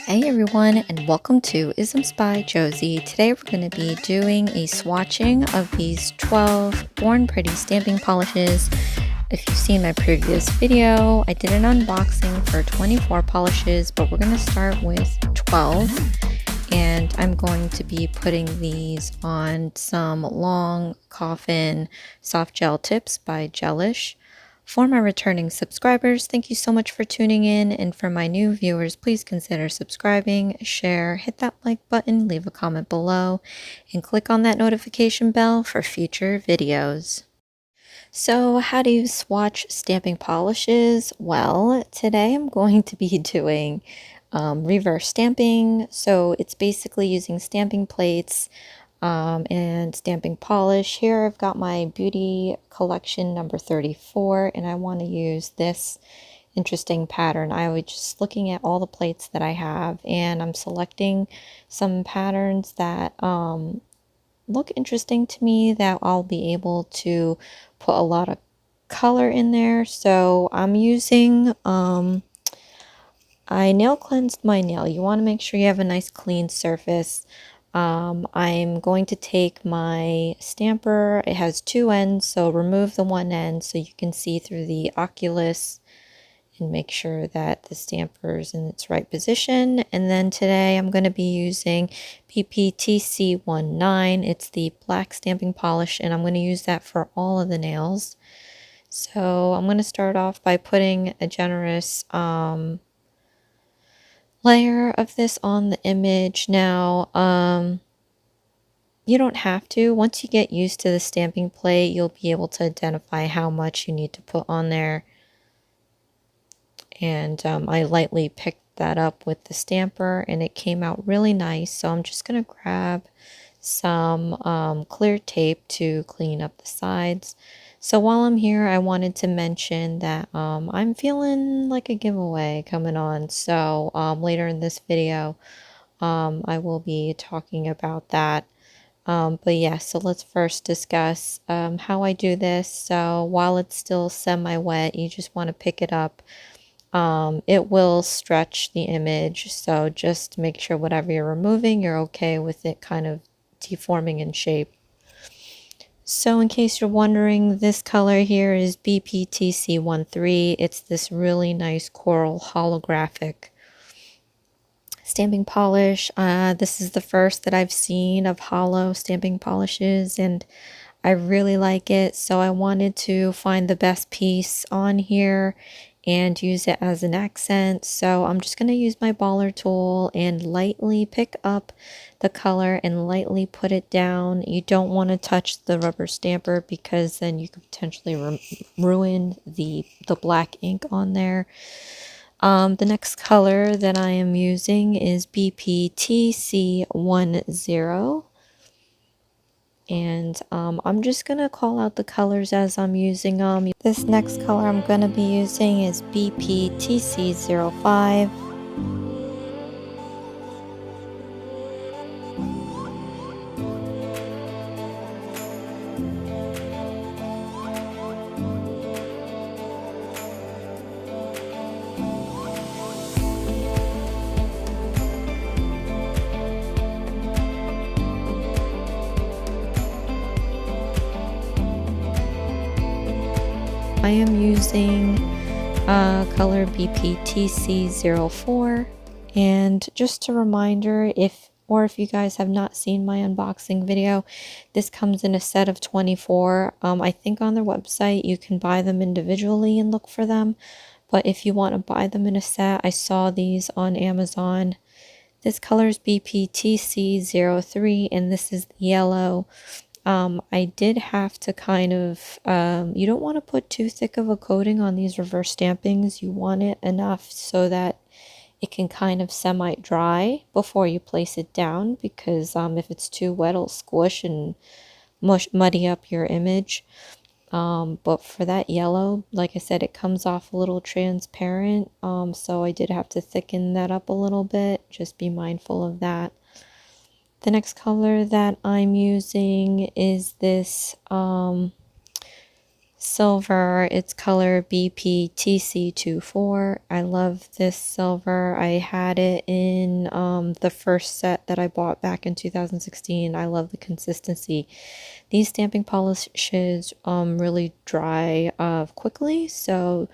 Hey everyone, and welcome to IsmsByJBM. Today we're going to be doing a swatching of these 12 Born Pretty stamping polishes. If you've seen my previous video, I did an unboxing for 24 polishes, but we're going to start with 12. And I'm going to be putting these on some long coffin soft gel tips by Gelish. For my returning subscribers, thank you so much for tuning in, and for my new viewers, please consider subscribing, share, hit that like button, leave a comment below, and click on that notification bell for future videos. So how do you swatch stamping polishes? Well, today I'm going to be doing reverse stamping. So it's basically using stamping plates and stamping polish. Here I've got my beauty collection number 34, and I want to use this interesting pattern. I was just looking at all the plates that I have, and I'm selecting some patterns that look interesting to me that I'll be able to put a lot of color in there. So I'm using I nail cleansed my nail. You want to make sure you have a nice clean surface. I'm going to take my stamper. It has two ends, so remove the one end so you can see through the oculus and make sure that the stamper is in its right position. And then today I'm going to be using PPTC19. It's the black stamping polish, and I'm going to use that for all of the nails. So I'm going to start off by putting a generous layer of this on the image. Now, you don't have to. Once you get used to the stamping plate, you'll be able to identify how much you need to put on there. And I lightly picked that up with the stamper, and it came out really nice. So I'm just going to grab some clear tape to clean up the sides. So while I'm here, I wanted to mention that I'm feeling like a giveaway coming on. So later in this video, I will be talking about that. But yeah, so let's first discuss how I do this. So while it's still semi-wet, you just want to pick it up. It will stretch the image, so just make sure whatever you're removing, you're okay with it kind of deforming in shape. So in case you're wondering, this color here is BPTC13. It's this really nice coral holographic stamping polish. This is the first that I've seen of hollow stamping polishes, and I really like it. So I wanted to find the best piece on here and use it as an accent. So I'm just going to use my baller tool and lightly pick up the color and lightly put it down. You don't want to touch the rubber stamper because then you could potentially ruin the black ink on there. The next color that I am using is BPTC10. And I'm just going to call out the colors as I'm using them. This next color I'm going to be using is BPTC05. I am using color BPTC04, and just a reminder, if you guys have not seen my unboxing video, this comes in a set of 24. I think on their website you can buy them individually and look for them, but if you want to buy them in a set, I saw these on Amazon. This color is BPTC03, and this is the yellow. I did have to kind of, you don't want to put too thick of a coating on these reverse stampings. You want it enough so that it can kind of semi-dry before you place it down, because if it's too wet, it'll squish and muddy up your image. But for that yellow, like I said, it comes off a little transparent, so I did have to thicken that up a little bit. Just be mindful of that. The next color that I'm using is this silver. It's color BPTC24. I love this silver. I had it in the first set that I bought back in 2016. I love the consistency. These stamping polishes really dry quickly, so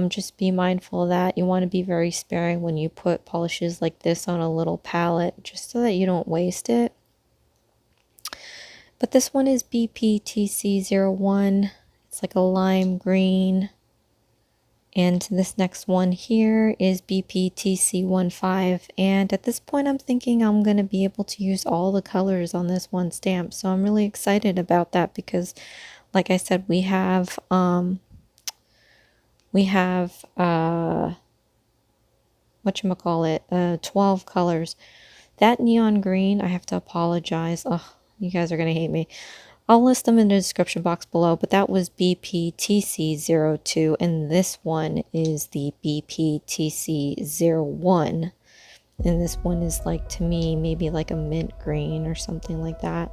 just be mindful of that. You want to be very sparing when you put polishes like this on a little palette, just so that you don't waste it. But this one is BPTC01. It's like a lime green. And this next one here is BPTC15. And at this point, I'm thinking I'm going to be able to use all the colors on this one stamp. So I'm really excited about that because, like I said, we have whatchamacallit, 12 colors. That neon green, I have to apologize. Oh, you guys are going to hate me. I'll list them in the description box below, but that was BPTC02, and this one is the BPTC01. And this one is like, to me, maybe like a mint green or something like that.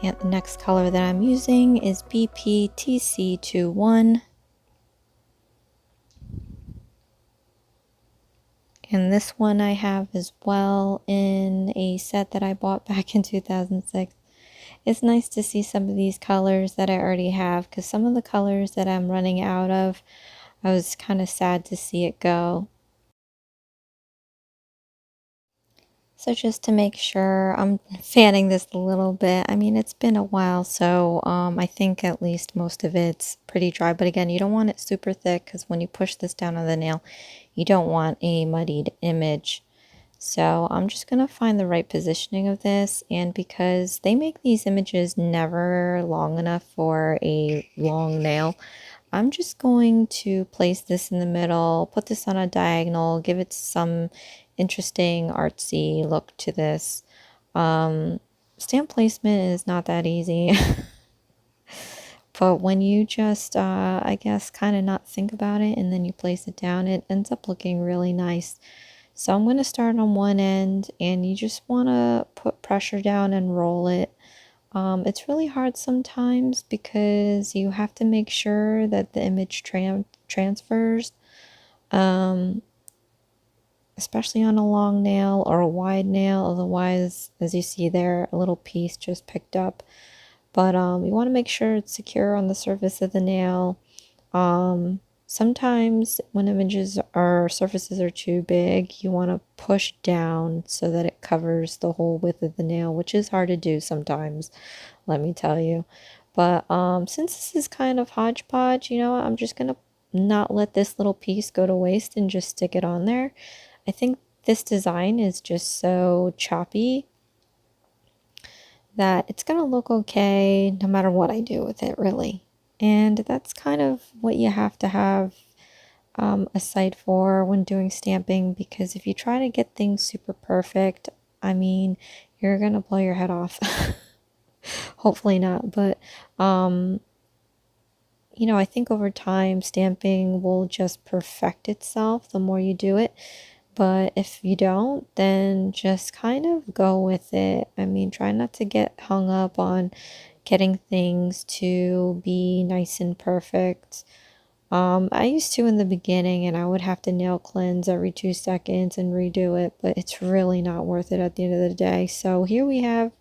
And the next color that I'm using is BPTC21. And this one I have as well in a set that I bought back in 2006. It's nice to see some of these colors that I already have, because some of the colors that I'm running out of, I was kind of sad to see it go. So just to make sure, I'm fanning this a little bit. I mean, it's been a while, so I think at least most of it's pretty dry. But again, you don't want it super thick, because when you push this down on the nail, you don't want a muddied image. So I'm just going to find the right positioning of this, and because they make these images never long enough for a long nail, I'm just going to place this in the middle, put this on a diagonal, give it some interesting artsy look to this. Stamp placement is not that easy. But when you just, I guess, kind of not think about it and then you place it down, it ends up looking really nice. So I'm going to start on one end, and you just want to put pressure down and roll it. It's really hard sometimes because you have to make sure that the image transfers, especially on a long nail or a wide nail. Otherwise, as you see there, a little piece just picked up. But you want to make sure it's secure on the surface of the nail. Sometimes when images or surfaces are too big, you want to push down so that it covers the whole width of the nail, which is hard to do sometimes, let me tell you. But since this is kind of hodgepodge, you know, I'm just going to not let this little piece go to waste and just stick it on there. I think this design is just so choppy that it's going to look okay no matter what I do with it, really. And that's kind of what you have to have a sight for when doing stamping, because if you try to get things super perfect, I mean, you're going to blow your head off. Hopefully not, but you know, I think over time stamping will just perfect itself the more you do it. But if you don't, then just kind of go with it. I mean, try not to get hung up on getting things to be nice and perfect. I used to in the beginning, and I would have to nail cleanse every 2 seconds and redo it, but it's really not worth it at the end of the day. So here we have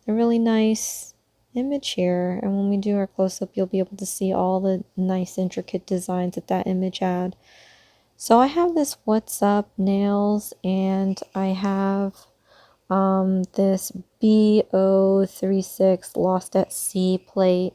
a really nice image here, and when we do our close-up, you'll be able to see all the nice intricate designs that that image had. So I have this What's Up nails, and I have this BO36 Lost at Sea plate,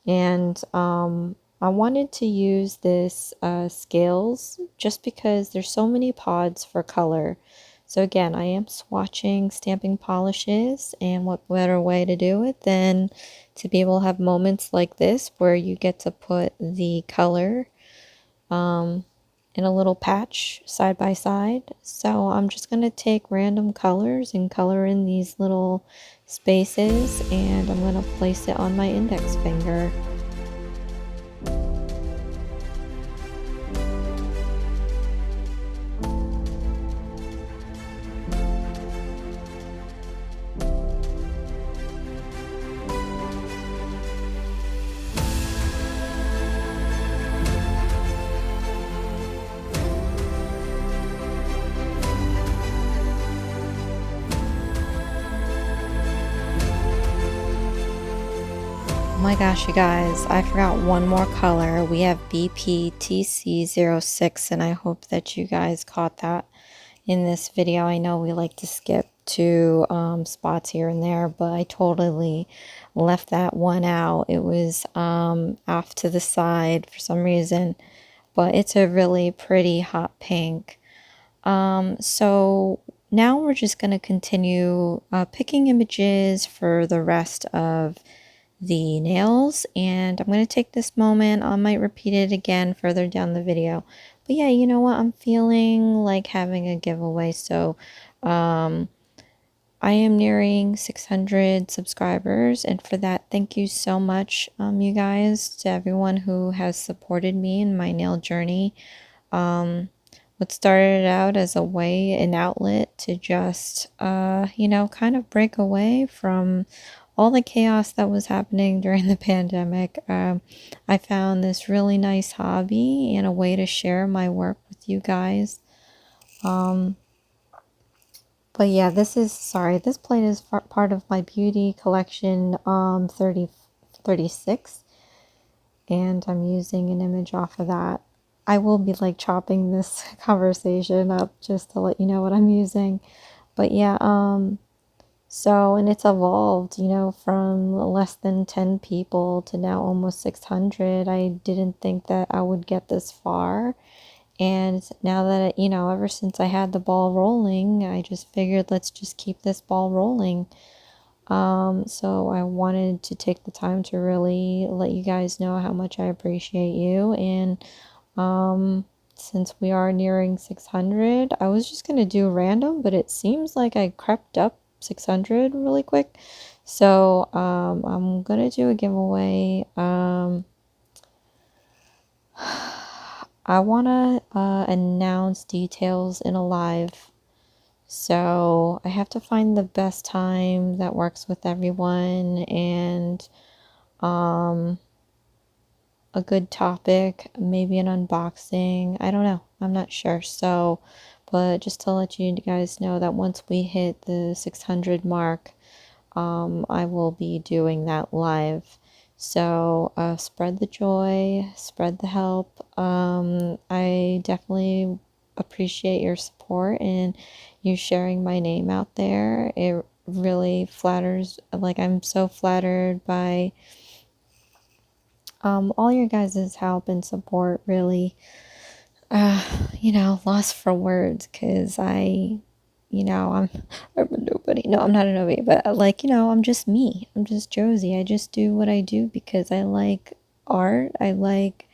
and I wanted to use this scales just because there's so many pods for color. So again, I am swatching stamping polishes, and what better way to do it than to be able to have moments like this where you get to put the color in a little patch side by side. So I'm just going to take random colors and color in these little spaces, and I'm going to place it on my index finger. my gosh, you guys, I forgot one more color. We have BPTC06, and I hope that you guys caught that in this video. I know we like to skip to spots here and there, but I totally left that one out. It was off to the side for some reason, but it's a really pretty hot pink. So now we're just going to continue picking images for the rest of the nails, and I'm going to take this moment. I might repeat it again further down the video, but yeah, you know what, I'm feeling like having a giveaway. So I am nearing 600 subscribers, and for that, thank you so much, you guys, to everyone who has supported me in my nail journey. What started out as a way, an outlet to just you know, kind of break away from all the chaos that was happening during the pandemic. I found this really nice hobby and a way to share my work with you guys. But yeah, this plate is part of my beauty collection 36, and I'm using an image off of that. I will be like chopping this conversation up just to let you know what I'm using. But yeah, so, and it's evolved, you know, from less than 10 people to now almost 600. I didn't think that I would get this far. And now that, you know, ever since I had the ball rolling, I just figured let's just keep this ball rolling. So I wanted to take the time to really let you guys know how much I appreciate you. And since we are nearing 600, I was just gonna do random, but it seems like I crept up 600 really quick. So I'm gonna do a giveaway. I wanna announce details in a live. So I have to find the best time that works with everyone, and a good topic, maybe an unboxing. I don't know. I'm not sure. So, but just to let you guys know that once we hit the 600 mark, I will be doing that live. So, spread the joy, spread the help. I definitely appreciate your support and you sharing my name out there. It really flatters, like, I'm so flattered by all your guys' help and support. Really, you know, lost for words, because you know, I'm a nobody. No, I'm not a nobody, but like, you know, I'm just me. I'm just Josie. I just do what I do because I like art. I like,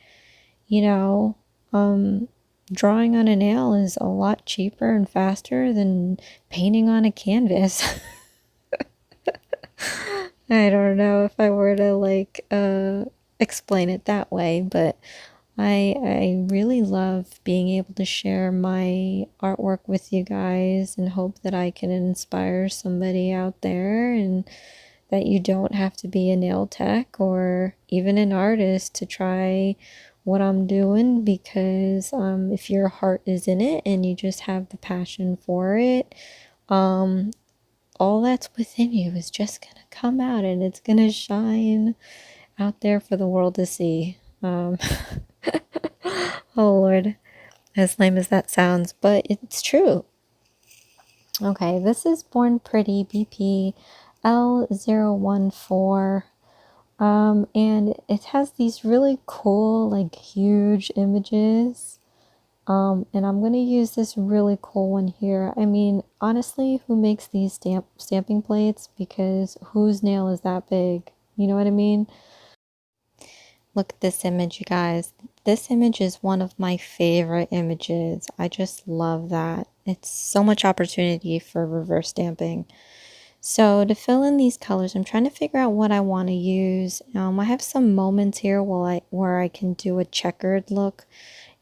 you know, drawing on a nail is a lot cheaper and faster than painting on a canvas. I don't know if I were to like explain it that way, but I really love being able to share my artwork with you guys and hope that I can inspire somebody out there, and that you don't have to be a nail tech or even an artist to try what I'm doing, because if your heart is in it and you just have the passion for it, all that's within you is just gonna come out and it's gonna shine out there for the world to see. Oh Lord, as lame as that sounds, but it's true. Okay, this is Born Pretty BP L014. And it has these really cool, like, huge images. And I'm gonna use this really cool one here. I mean, honestly, who makes these stamping plates? Because whose nail is that big? You know what I mean? Look at this image, you guys. This image is one of my favorite images. I just love that. It's so much opportunity for reverse stamping. So to fill in these colors, I'm trying to figure out what I want to use. I have some moments here where I can do a checkered look.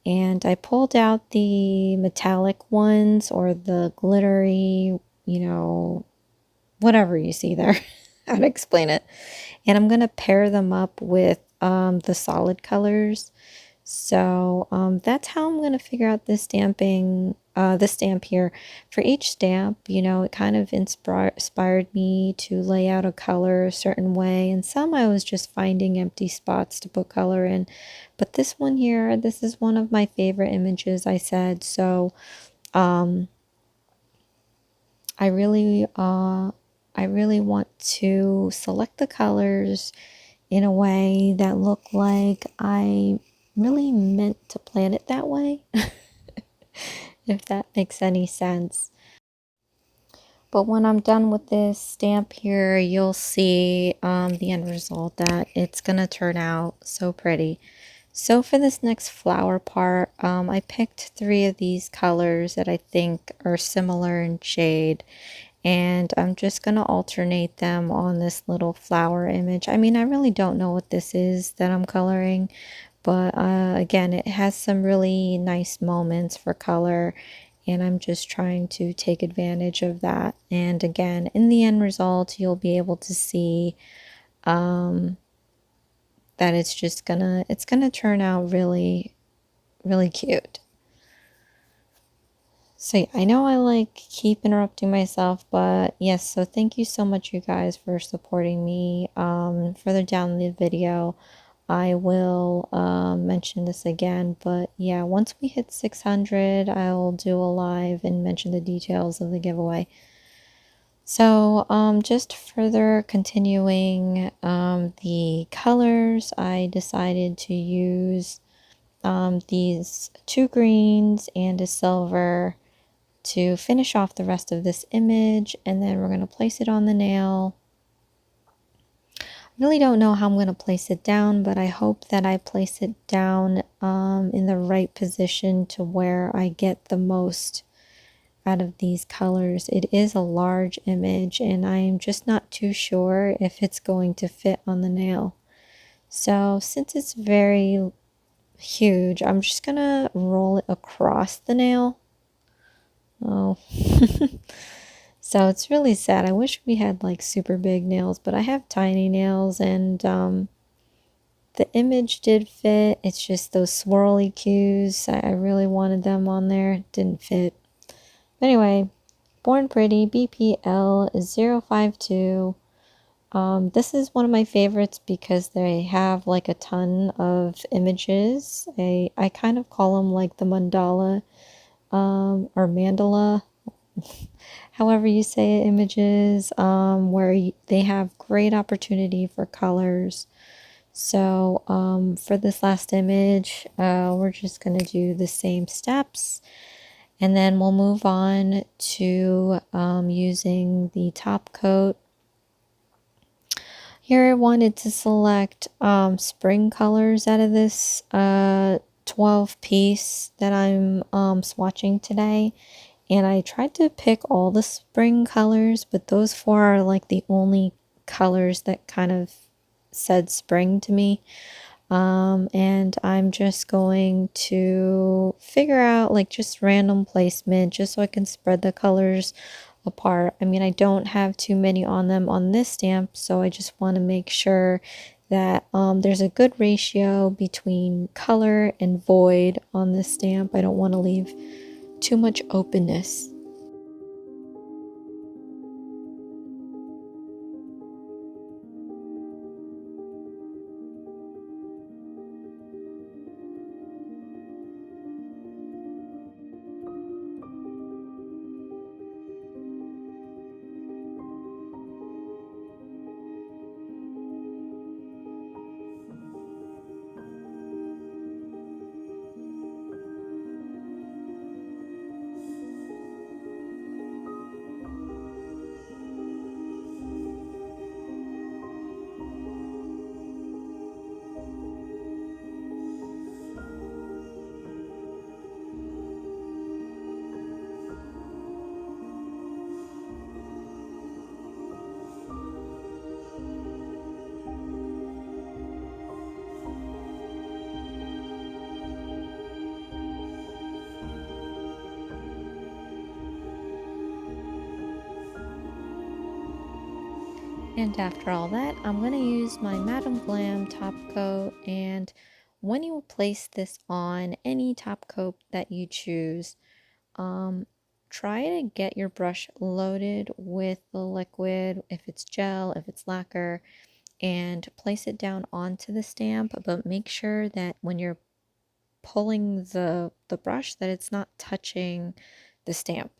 And I pulled out the metallic ones, or the glittery, you know, whatever you see there. How to explain it. And I'm going to pair them up with the solid colors. So that's how I'm going to figure out this stamping, the stamp here. For each stamp, you know, it kind of inspired me to lay out a color a certain way. And some I was just finding empty spots to put color in. But this one here, this is one of my favorite images, I said. So I really, I really want to select the colors in a way that look like I really meant to plan it that way, if that makes any sense. But when I'm done with this stamp here, you'll see the end result, that it's going to turn out so pretty. So for this next flower part, I picked 3 of these colors that I think are similar in shade. And I'm just going to alternate them on this little flower image. I mean, I really don't know what this is that I'm coloring, but again, it has some really nice moments for color, and I'm just trying to take advantage of that. And again, in the end result, you'll be able to see that it's gonna turn out really, really cute. So yeah, I know I like keep interrupting myself, but yes, so thank you so much, you guys, for supporting me. Further down in the video, I will mention this again, but yeah, once we hit 600, I'll do a live and mention the details of the giveaway. So just further continuing the colors, I decided to use these 2 greens and a silver to finish off the rest of this image, and then we're going to place it on the nail. I really don't know how I'm going to place it down, but I hope that I place it down in the right position to where I get the most out of these colors. It is a large image, and I'm just not too sure if it's going to fit on the nail. So since it's very huge, I'm just going to roll it across the nail. Oh. So it's really sad. I wish we had like super big nails, but I have tiny nails, and the image did fit. It's just those swirly cues. I really wanted them on there. Didn't fit. But anyway, Born Pretty BPL 052. This is one of my favorites because they have like a ton of images. I kind of call them like the mandala or mandala, however you say it, images, where they have great opportunity for colors. So for this last image, we're just going to do the same steps, and then we'll move on to using the top coat. Here I wanted to select spring colors out of this 12 piece that I'm swatching today. And I tried to pick all the spring colors, but those 4 are like the only colors that kind of said spring to me. And I'm just going to figure out like just random placement just so I can spread the colors apart. I mean, I don't have too many on them on this stamp, so I just want to make sure that there's a good ratio between color and void on this stamp. I don't want to leave too much openness. And after all that, I'm going to use my Madame Glam top coat, and when you place this on any top coat that you choose, try to get your brush loaded with the liquid, if it's gel, if it's lacquer, and place it down onto the stamp, but make sure that when you're pulling the brush that it's not touching the stamp.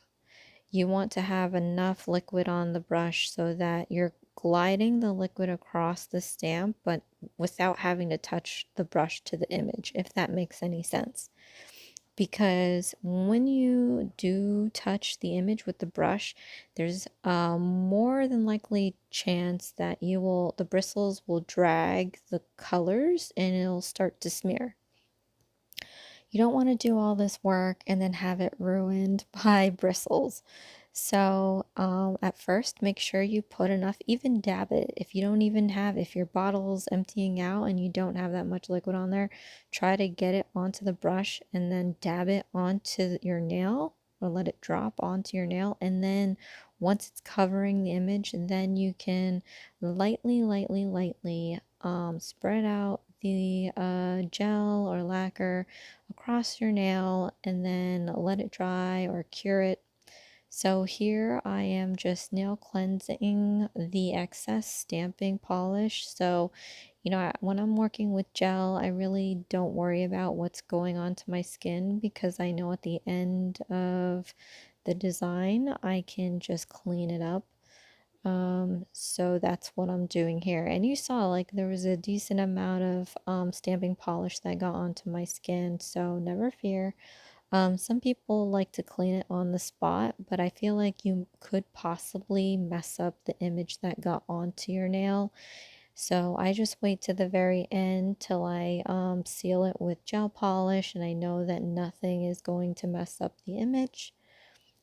You want to have enough liquid on the brush so that you're gliding the liquid across the stamp, but without having to touch the brush to the image, if that makes any sense. Because when you do touch the image with the brush, there's a more than likely chance that the bristles will drag the colors and it'll start to smear. You don't want to do all this work and then have it ruined by bristles. So at first, make sure you put enough, even dab it. If you don't even have, if your bottle's emptying out and you don't have that much liquid on there, try to get it onto the brush and then dab it onto your nail or let it drop onto your nail. And then once it's covering the image, then you can lightly spread out the gel or lacquer across your nail and then let it dry or cure it. So here I am just nail cleansing the excess stamping polish. So, when I'm working with gel, I really don't worry about what's going on to my skin because I know at the end of the design, I can just clean it up. So that's what I'm doing here. And you saw like there was a decent amount of stamping polish that got onto my skin, so never fear. Some people like to clean it on the spot, but I feel like you could possibly mess up the image that got onto your nail. So I just wait to the very end till I seal it with gel polish and I know that nothing is going to mess up the image.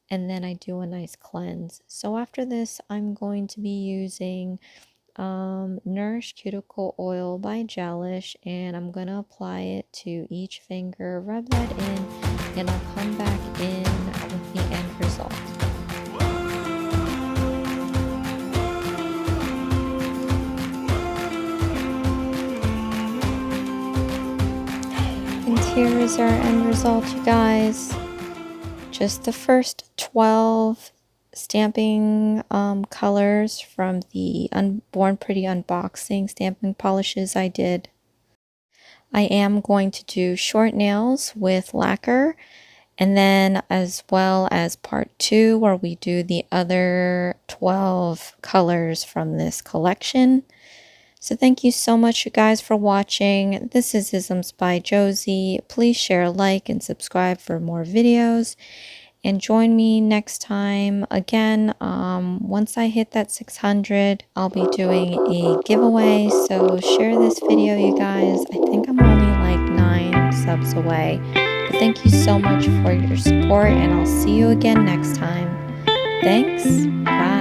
And then I do a nice cleanse. So after this, I'm going to be using Nourish Cuticle Oil by Gelish, and I'm going to apply it to each finger, rub that in, and I'll come back in with the end result. And here is our end result, you guys. Just the first 12 stamping colors from the Born Pretty unboxing stamping polishes I did. I am going to do short nails with lacquer, and then as well as part 2 where we do the other 12 colors from this collection. So thank you so much, you guys, for watching. This is Isms by Josie. Please share, like, and subscribe for more videos. And join me next time. Again, once I hit that 600, I'll be doing a giveaway. So share this video, you guys. I think I'm only like 9 subs away. But thank you so much for your support, and I'll see you again next time. Thanks. Bye.